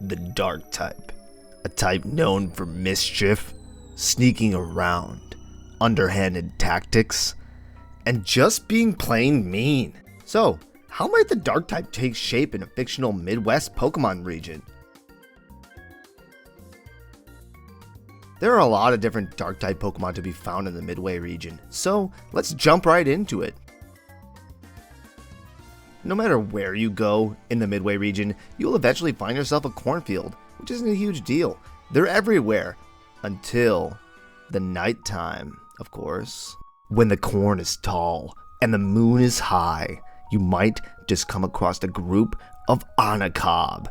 the Dark type. A type known for mischief, sneaking around, underhanded tactics, and just being plain mean. So, how might the Dark type take shape in a fictional Midwest Pokemon region? There are a lot of different Dark type Pokemon to be found in the Midway region, so let's jump right into it. No matter where you go in the Midway region, you'll eventually find yourself a cornfield, which isn't a huge deal. They're everywhere, until the nighttime, of course. When the corn is tall and the moon is high, you might just come across a group of Anacob.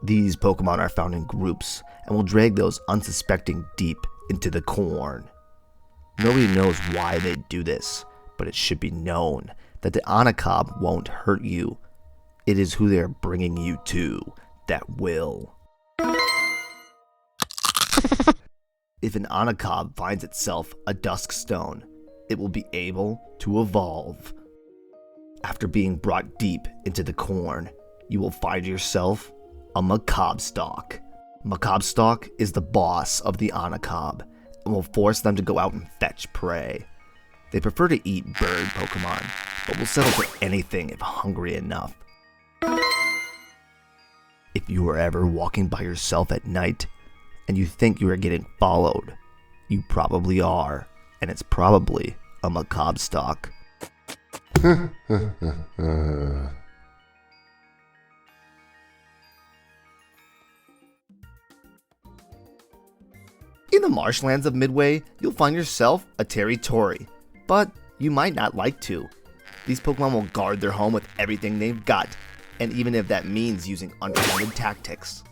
These Pokemon are found in groups and will drag those unsuspecting deep into the corn. Nobody knows why they do this, but it should be known that the Anacob won't hurt you. It is who they are bringing you to that will. If an Anacob finds itself a Duskstone, it will be able to evolve. After being brought deep into the corn, you will find yourself a Macobstalk. Macobstalk is the boss of the Anacob and will force them to go out and fetch prey. They prefer to eat bird Pokemon, but will settle for anything if hungry enough. If you are ever walking by yourself at night and you think you are getting followed, you probably are, and it's probably a Macobstalk. In the marshlands of Midway, you'll find yourself a Territory, but you might not like to. These Pokemon will guard their home with everything they've got, and even if that means using underhanded tactics.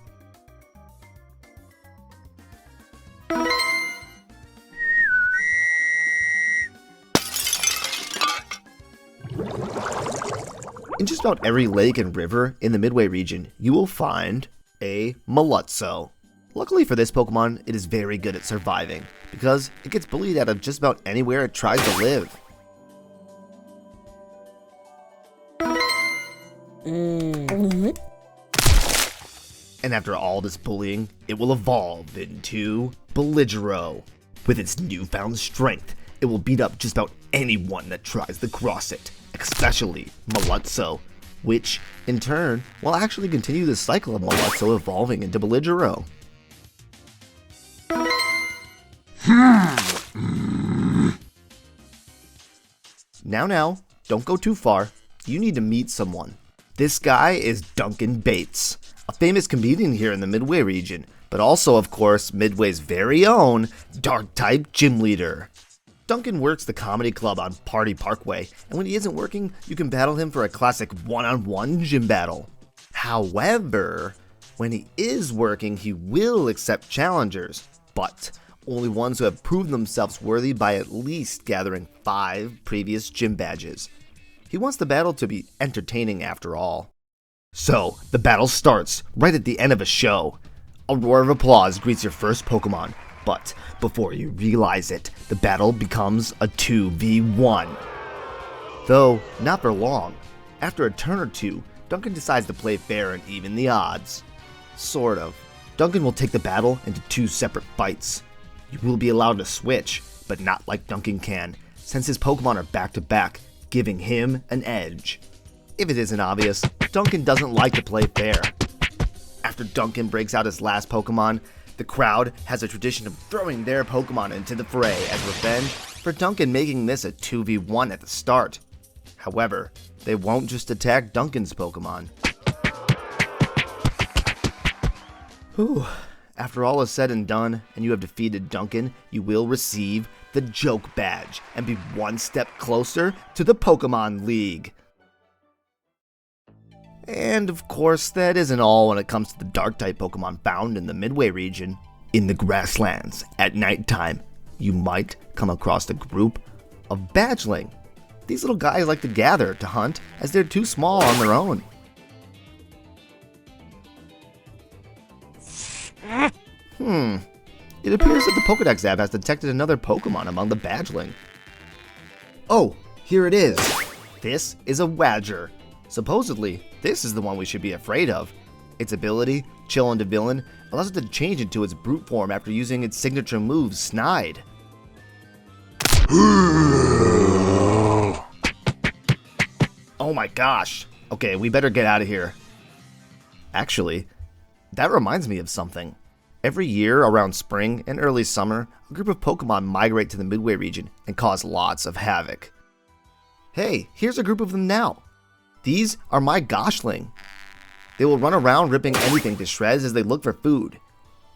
In just about every lake and river in the Midway region, you will find a Malutzo. Luckily for this Pokemon, it is very good at surviving, because it gets bullied out of just about anywhere it tries to live. And after all this bullying, it will evolve into Belligero. With its newfound strength, it will beat up just about anyone that tries to cross it, especially Malutzo, which, in turn, will actually continue the cycle of Malutzo evolving into Belligero. Now, don't go too far. You need to meet someone. This guy is Duncan Bates, a famous comedian here in the Midway region, but also, of course, Midway's very own Dark-type gym leader. Duncan works the comedy club on Party Parkway, and when he isn't working, you can battle him for a classic one-on-one gym battle. However, when he is working, he will accept challengers, but only ones who have proven themselves worthy by at least gathering 5 previous gym badges. He wants the battle to be entertaining after all. So, the battle starts right at the end of a show. A roar of applause greets your first Pokemon, but before you realize it, the battle becomes a 2v1. Though, not for long. After a turn or two, Duncan decides to play fair and even the odds. Sort of. Duncan will take the battle into 2 separate fights. You will be allowed to switch, but not like Duncan can, since his Pokemon are back-to-back, giving him an edge. If it isn't obvious, Duncan doesn't like to play fair. After Duncan breaks out his last Pokemon, the crowd has a tradition of throwing their Pokemon into the fray as revenge for Duncan making this a 2v1 at the start. However, they won't just attack Duncan's Pokemon. Whew. After all is said and done, and you have defeated Duncan, you will receive the Joke Badge and be one step closer to the Pokemon League. And of course, that isn't all when it comes to the Dark-type Pokemon found in the Midway region. In the Grasslands, at nighttime, you might come across a group of Badgeling. These little guys like to gather to hunt as they're too small on their own. It appears that the Pokedex app has detected another Pokemon among the Badgeling. Oh, here it is. This is a Wadger. Supposedly, this is the one we should be afraid of. Its ability Chill into Villain allows it to change into its brute form after using its signature move, Snide. Oh my gosh. Okay, we better get out of here. Actually, that reminds me of something. Every year around spring and early summer, a group of Pokemon migrate to the Midway region and cause lots of havoc. Hey, here's a group of them now. These are my Goshling. They will run around ripping anything to shreds as they look for food.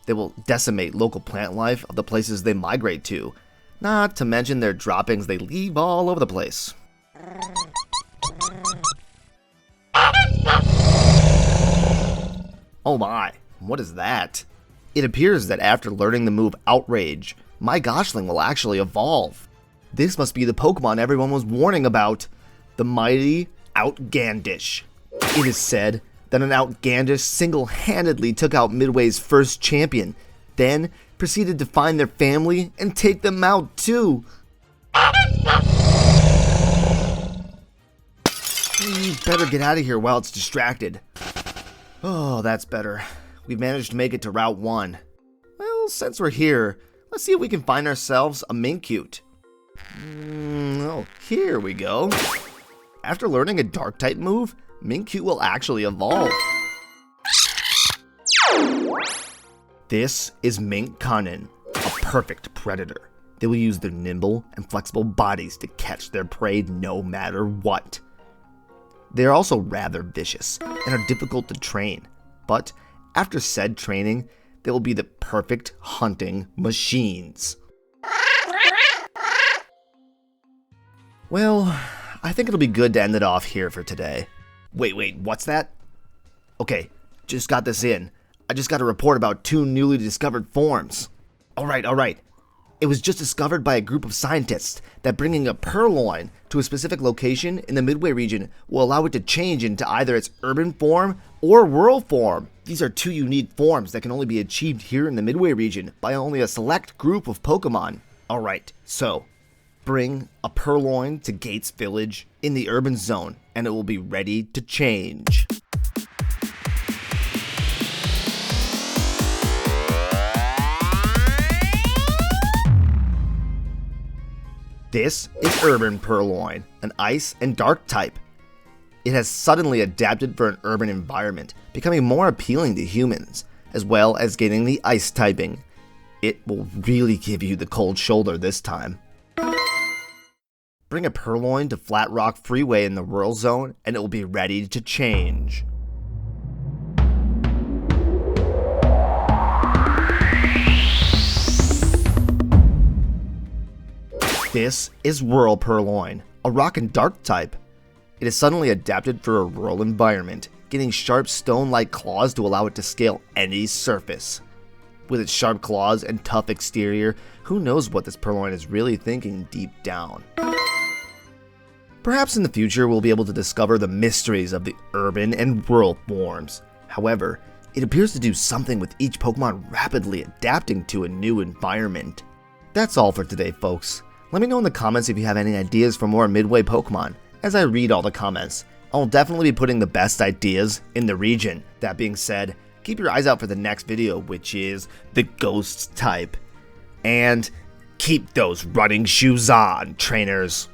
They will decimate local plant life of the places they migrate to, not to mention their droppings they leave all over the place. Oh my, what is that? It appears that after learning the move Outrage, my Goshling will actually evolve. This must be the Pokemon everyone was warning about, the mighty Outgandish. It is said that an Outgandish single-handedly took out Midway's first champion, then proceeded to find their family and take them out too. We better get out of here while it's distracted. Oh, that's better. We've managed to make it to Route 1. Well, since we're here, let's see if we can find ourselves a Mincute. Oh, here we go. After learning a Dark-type move, Mincute will actually evolve. This is Minkunin, a perfect predator. They will use their nimble and flexible bodies to catch their prey no matter what. They are also rather vicious and are difficult to train, but after said training, they will be the perfect hunting machines. Well, I think it'll be good to end it off here for today. Wait, what's that? Okay, just got this in. I just got a report about 2 newly discovered forms. Alright. It was just discovered by a group of scientists that bringing a Purloin to a specific location in the Midway region will allow it to change into either its urban form or rural form. These are 2 unique forms that can only be achieved here in the Midway region by only a select group of Pokemon. Alright, so bring a Purloin to Gates Village in the urban zone and it will be ready to change. This is Urban Purloin, an Ice and Dark type. It has suddenly adapted for an urban environment, becoming more appealing to humans, as well as gaining the Ice typing. It will really give you the cold shoulder this time. Bring a Purloin to Flat Rock Freeway in the rural zone, and it will be ready to change. This is Rural Purloin, a Rock and Dark type. It is suddenly adapted for a rural environment, getting sharp stone-like claws to allow it to scale any surface. With its sharp claws and tough exterior, who knows what this Purloin is really thinking deep down. Perhaps in the future we'll be able to discover the mysteries of the urban and rural forms. However, it appears to do something with each Pokemon rapidly adapting to a new environment. That's all for today, folks. Let me know in the comments if you have any ideas for more Midway Pokemon. As I read all the comments, I'll definitely be putting the best ideas in the region. That being said, keep your eyes out for the next video, which is the Ghost type. And keep those running shoes on, trainers.